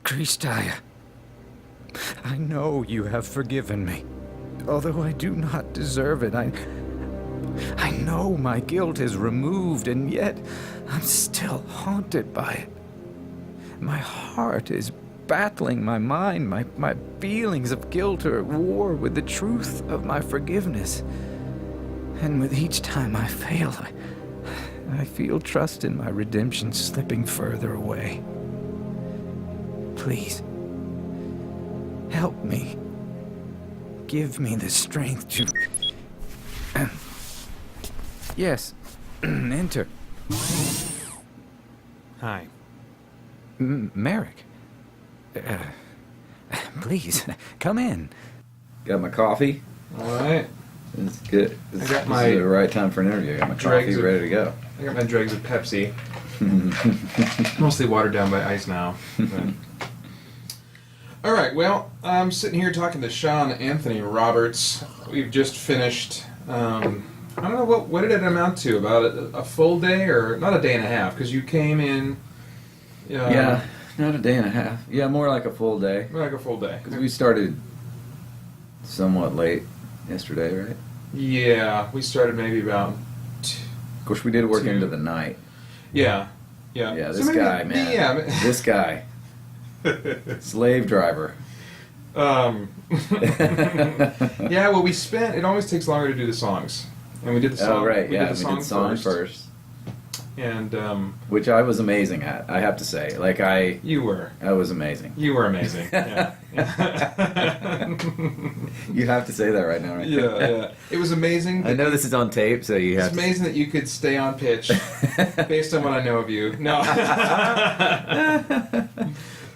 Kristaya, I know you have forgiven me, although I do not deserve it. I know my guilt is removed, and yet I'm still haunted by it. My heart is battling my mind. My feelings of guilt are at war with the truth of my forgiveness. And with each time I fail, I feel trust in my redemption slipping further away. Please, help me. Give me the strength to... Yes, enter. Hi. Merrick. Please, come in. Got my coffee. All right. It's good. I got This my is the right time for an interview. I got my coffee ready to go. I got my dregs of Pepsi. Mostly watered down by ice now. But. All right. Well, I'm sitting here talking to Sean Anthony Roberts. We've just finished. I don't know what did it amount to? About a full day, or not a day and a half? Because you came in. Yeah, not a day and a half. Yeah, more like a full day. Like a full day. Because we started somewhat late yesterday, right? Yeah, we started maybe about. Of course, we did work into the night. Yeah. Yeah, So this maybe, guy, man. Yeah. This guy. Slave driver. Yeah, well, we spent. It always takes longer to do the songs, and we did the song. Oh, right, yeah, we did the song first. And which I was amazing at, I have to say. Like, I was amazing. You were amazing. Yeah. You have to say that right now, right? Yeah. It was amazing. I know this is on tape, so you have It's amazing that you could stay on pitch based on what I know of you. No.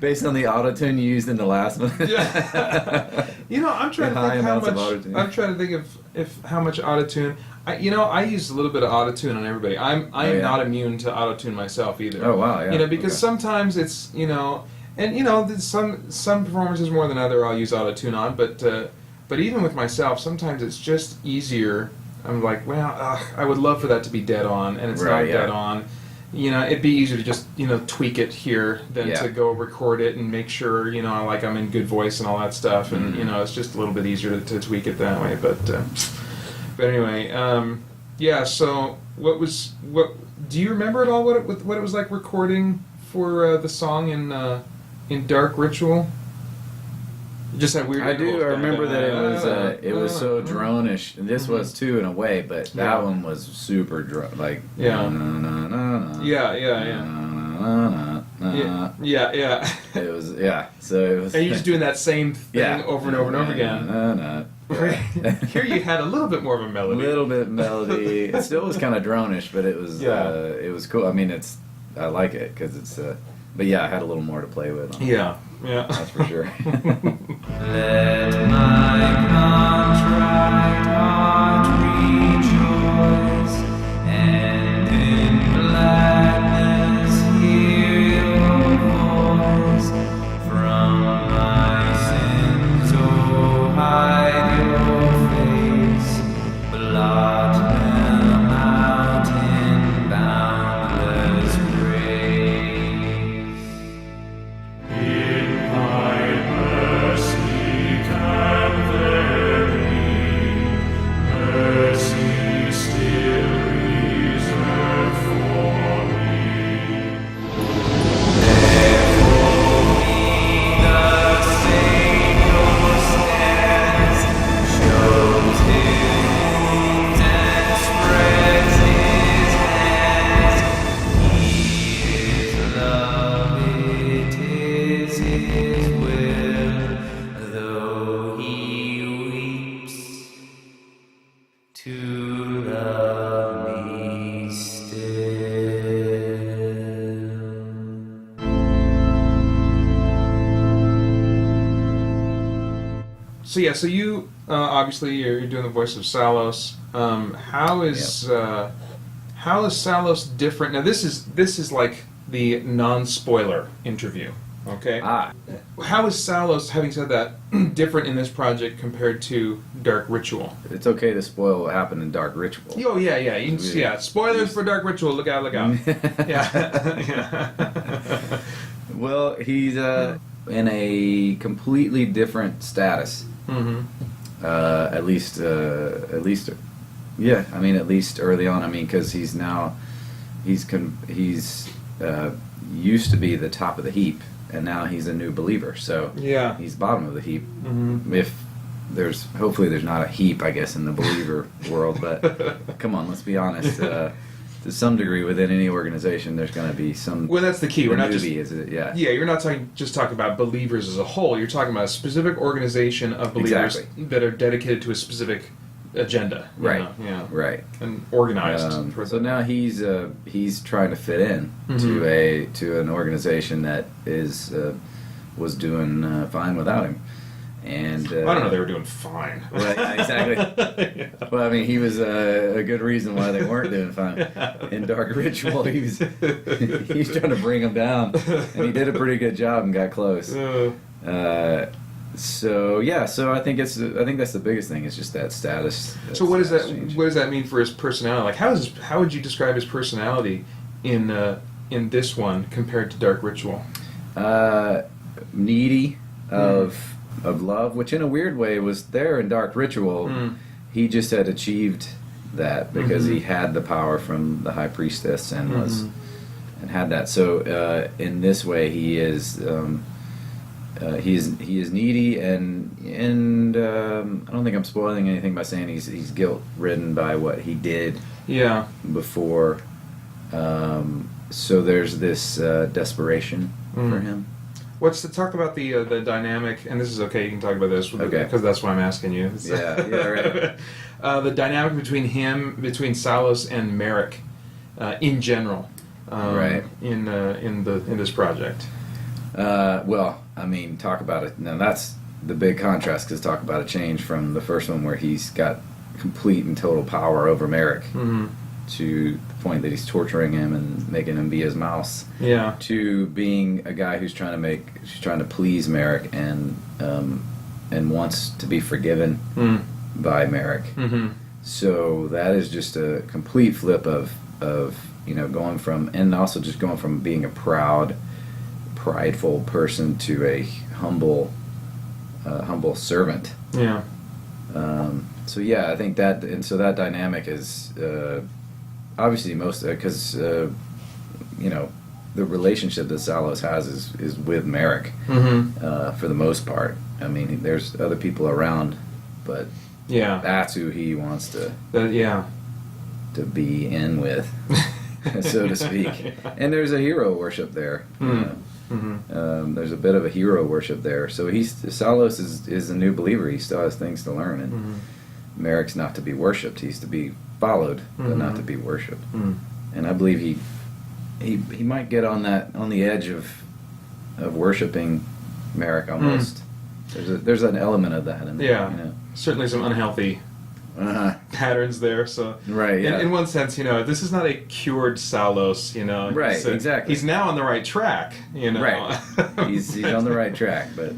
Based on the autotune you used in the last one. Yeah. I'm trying to think how much. I'm trying to think of how much autotune. I use a little bit of autotune on everybody. I'm not immune to autotune myself either. Oh wow, yeah. Because sometimes it's and some performances more than other I'll use autotune on, but even with myself, sometimes it's just easier. I'm like, well, I would love for that to be dead on, and it's not dead on. It'd be easier to just, tweak it here than to go record it and make sure, I'm in good voice and all that stuff. And, it's just a little bit easier to tweak it that way. But anyway, so do you remember at all what it was like recording for the song in Dark Ritual? You just had weird. I do. I remember that it was so drone-ish. And this was too in a way, but that one was super drone. Like Yeah. It was So it was. And you're just doing that same thing over and over and over again. Here you had a little bit more of a melody. A little bit melody. It still was kind of drone-ish, but it was cool. I mean, I like it because it's. But yeah, I had a little more to play with. Yeah. That's for sure. Let my contrite heart rejoice, and in gladness hear your voice. From my sins, oh, hide your face, blot them out in boundless grace. In thy mercy can there be mercy still reserved for me? Therefore me the Savior stands, shows his wounds and spreads his hands. He is love, it is his will, though he weeps, to love me still. So you obviously you're doing the voice of Saolos. How is Saolos different? Now this is like the non-spoiler interview. Okay. How is Saolos, having said that, different in this project compared to Dark Ritual? It's okay to spoil what happened in Dark Ritual. Oh yeah. You can, spoilers for Dark Ritual. Look out. Yeah. Well, he's in a completely different status. Mm-hmm. At least, yeah. I mean, at least early on. I mean, because he's used to be the top of the heap, and now he's a new believer. So Yeah. he's bottom of the heap. Mm-hmm. If hopefully there's not a heap, I guess, in the believer world. But come on, let's be honest. To some degree, within any organization, there's going to be some. Well, that's the key. We're not just. Yeah. Yeah, you're not just talking about believers as a whole. You're talking about a specific organization of believers that are dedicated to a specific agenda. you Right. know, Yeah. Right. And organized. for So the- now he's trying to fit in to an organization that was doing fine without him, and I don't know. They were doing fine. Well, yeah, exactly. Yeah. Well, I mean, he was a good reason why they weren't doing fine. In Dark Ritual, he's trying to bring them down, and he did a pretty good job and got close. So I think that's the biggest thing. It's just that status. So what does that change. what does that mean for his personality? Like how would you describe his personality in this one compared to Dark Ritual? Needy of love, which in a weird way was there in Dark Ritual. Mm. He just had achieved that because he had the power from the High Priestess and was and had that. So in this way, he is he is needy and I don't think I'm spoiling anything by saying he's guilt ridden by what he did Yeah. before. So there's this desperation for him. Talk about the dynamic, and this is okay. You can talk about this Okay. because that's why I'm asking you. Yeah, right. The dynamic between Saolos and Merrick, in general, Right. in this project. Well, I mean, talk about it. Now that's the big contrast, because talk about a change from the first one where he's got complete and total power over Merrick to the point that he's torturing him and making him be his mouse. Yeah. To being a guy who's trying to please Merrick and wants to be forgiven by Merrick. Mm-hmm. So that is just a complete flip of going from, and also just going from being a prideful person to a humble servant. Yeah. So yeah, I think that, and so that dynamic is obviously most because the relationship that Saolos has is with Merrick for the most part. I mean, there's other people around, but Yeah. that's who he wants to Yeah. be in with, so to speak. And there's a hero worship there. There's a bit of a hero worship there. So Saolos is a new believer. He still has things to learn, and Merrick's not to be worshipped. He's to be followed, but not to be worshipped. And I believe he might get on the edge of worshiping Merrick almost. There's an element of that in there. Yeah. Certainly some unhealthy patterns there. So Right. Yeah. in one sense, this is not a cured Saolos. Right, exactly. He's now on the right track. Right. He's on the right track, but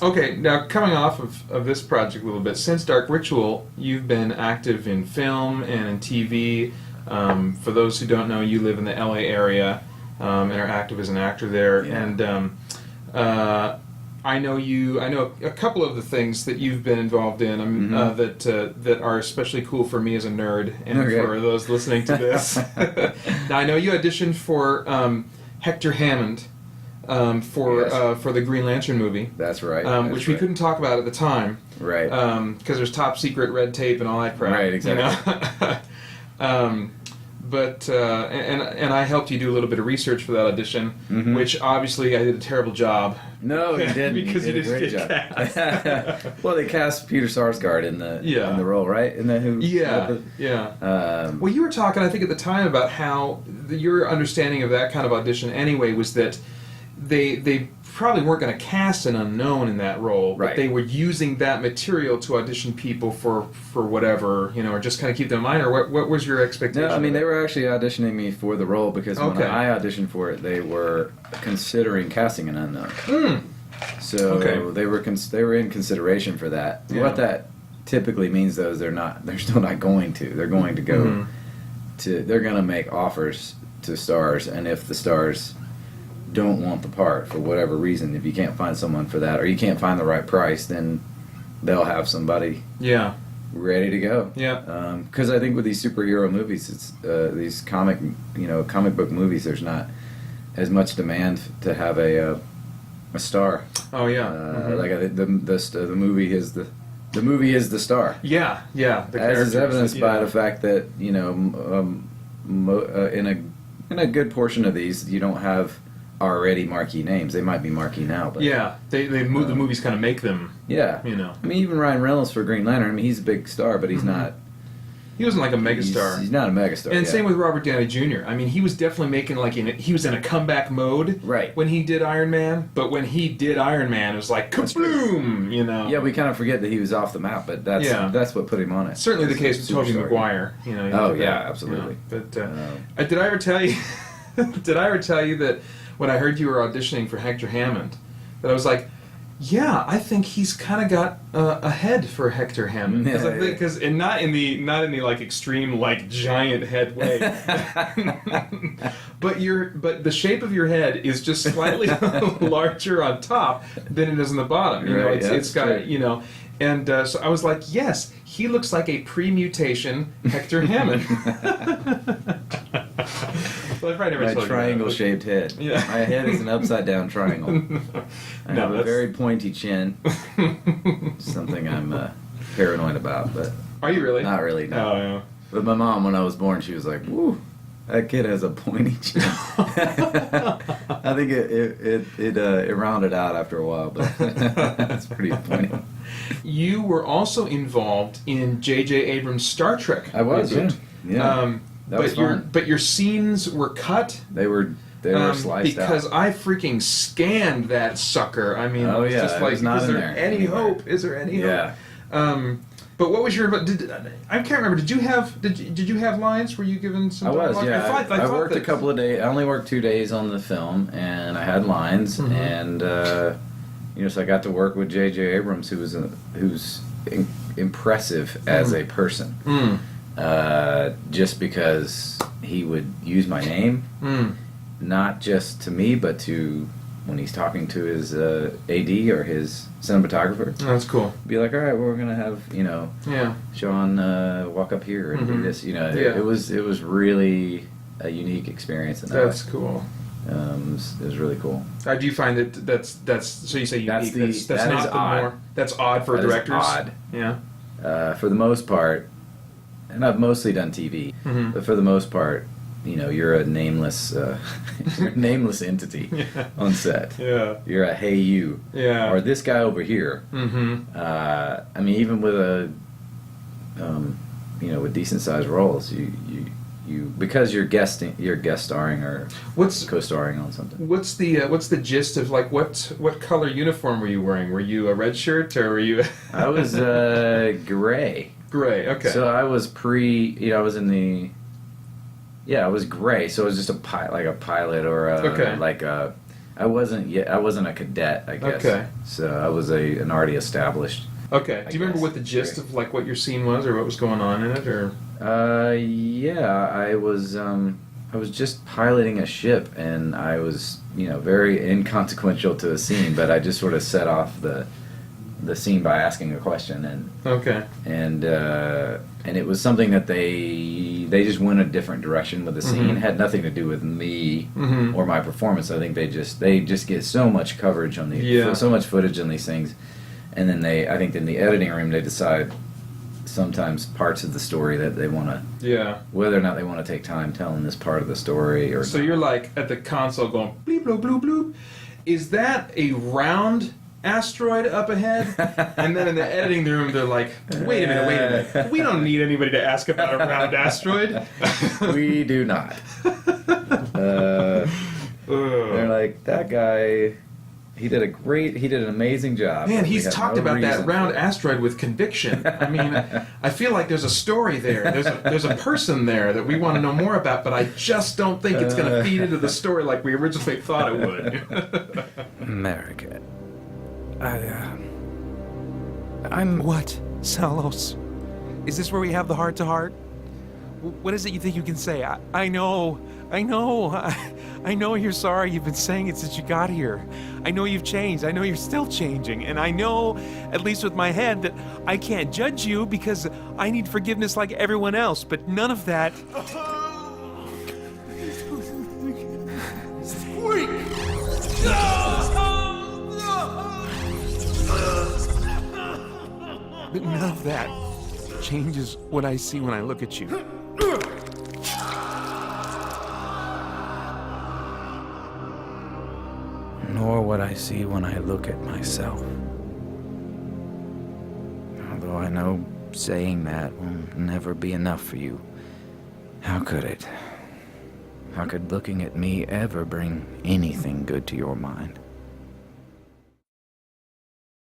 okay, now coming off of this project a little bit, since Dark Ritual, you've been active in film and in TV. For those who don't know, you live in the LA area and are active as an actor there. Yeah. And I know a couple of the things that you've been involved in that are especially cool for me as a nerd and for those listening to this. Now, I know you auditioned for Hector Hammond for the Green Lantern movie. that's right. Which we couldn't talk about at the time. Right. Because there's top secret red tape and all that crap. Right, exactly. But and I helped you do a little bit of research for that audition, which obviously I did a terrible job. No, you didn't. Because you did a great job. Well, they cast Peter Sarsgaard in the role, right? Isn't that who? Yeah. Well, you were talking, I think, at the time about how your understanding of that kind of audition anyway was that they probably weren't going to cast an unknown in that role, but Right. they were using that material to audition people for whatever, or just kind of keep them in mind. Or what was your expectation? No, I mean, of they that? were actually auditioning me for the role because when Okay. I auditioned for it, they were considering casting an unknown. So Okay. they were in consideration for that. Yeah. What that typically means, though, is they're still not going to. They're going to go they're going to make offers to stars, and if the stars don't want the part for whatever reason, if you can't find someone for that, or you can't find the right price, then they'll have somebody Yeah. ready to go. Yeah. Because I think with these superhero movies, it's these comic book movies, there's not as much demand to have a star. Oh yeah. Like the movie is the movie is the star. Yeah. Yeah. The As is characters, evidenced by yeah. the fact that in a good portion of these, you don't have already marquee names. They might be marquee now, but Yeah. They move the movies kind of make them. yeah. You know. I mean, even Ryan Reynolds for Green Lantern. I mean, he's a big star, but he's not. He wasn't like a megastar. He's not a megastar. And yeah. same with Robert Downey Jr. I mean, he was definitely making he was in a comeback mode Right. when he did Iron Man. But when he did Iron Man, it was like kaboom, you know. Yeah, we kind of forget that he was off the map, but that's what put him on it. Certainly the case with Tobey Superstar. Maguire. You know. Oh, he did yeah, that, absolutely. you know. But did I ever tell you? Did I ever tell you that when I heard you were auditioning for Hector Hammond, that I was like, yeah, I think he's kind of got a head for Hector Hammond, because not in the like extreme like giant head way, but the shape of your head is just slightly larger on top than it is on the bottom. You know, Right, it's got true. you know, and so I was like, yes, he looks like a pre-mutation Hector Hammond. Well, I probably never My told you that, triangle-shaped head. Yeah. My head is an upside-down triangle. I have a very pointy chin. Something I'm paranoid about, but Are you really? not really. No. Oh, yeah. But my mom, when I was born, she was like, "Woo, that kid has a pointy chin." I think it rounded out after a while, but it's pretty funny. You were also involved in J.J. Abrams' Star Trek. I was, reboot. yeah. That was fun. But your scenes were cut. They were sliced because out. I freaking scanned that sucker. I mean, Oh, it was yeah, just it like, was not is in there there any anywhere. hope? Is there any Yeah. hope? But what was your? I can't remember. Did you have lines? Were you given some? I was, dialogue? yeah. I thought worked that, a couple of days. I only worked 2 days on the film, and I had lines, and so I got to work with J.J. Abrams, who's impressive as a person. Just because he would use my name, not just to me, but to when he's talking to his AD or his cinematographer. Oh, that's cool. Be like, all right, we're gonna have Yeah. Sean walk up here and do this. Yeah. It was really a unique experience in that That's way. cool. It was really cool. Do you find that's so you say unique? That's that not is the odd. more that's odd for That is directors. odd. Yeah. For the most part, and I've mostly done TV, but for the most part, you're a nameless, you're a nameless entity on set. Yeah. You're a hey you, Yeah. or this guy over here. I mean, even with with decent sized roles, you because you're guest starring or co-starring on something. What's the gist of like what color uniform were you wearing? Were you a red shirt or were you? I was gray. Gray. Okay. So I was I was in the. Yeah, I was gray. So it was just a pilot or I wasn't a cadet, I guess. Okay. So I was an already established. Okay. Do you remember guess. what the gist of like what your scene was or what was going on in it or? Yeah, I was just piloting a ship, and I was very inconsequential to the scene, but I just sort of set off the scene by asking a question, and Okay. and it was something that they just went a different direction with the scene. It had nothing to do with me or my performance. I think they just get so much coverage on so much footage on these things, and then I think in the editing room they decide sometimes parts of the story that they want to whether or not they want to take time telling this part of the story or So not. you're like at the console going bleep bloop bloop bloop. Is that a round asteroid up ahead? And then in the editing room they're like, wait a minute. We don't need anybody to ask about a round asteroid. We do not. They're like, that guy, he did an amazing job. Man, We he's have talked no about that reason round for it." asteroid with conviction. I mean, I feel like there's a story there. There's a person there that we want to know more about, but I just don't think it's going to feed into the story like we originally thought it would. America. I'm... What? Saolos? Is this where we have the heart-to-heart? What is it you think you can say? I know I know. I know you're sorry. You've been saying it since you got here. I know you've changed. I know you're still changing. And I know, at least with my head, that I can't judge you because I need forgiveness like everyone else. But none of that... But none of that changes what I see when I look at you. Nor what I see when I look at myself. Although I know saying that will never be enough for you. How could it? How could looking at me ever bring anything good to your mind?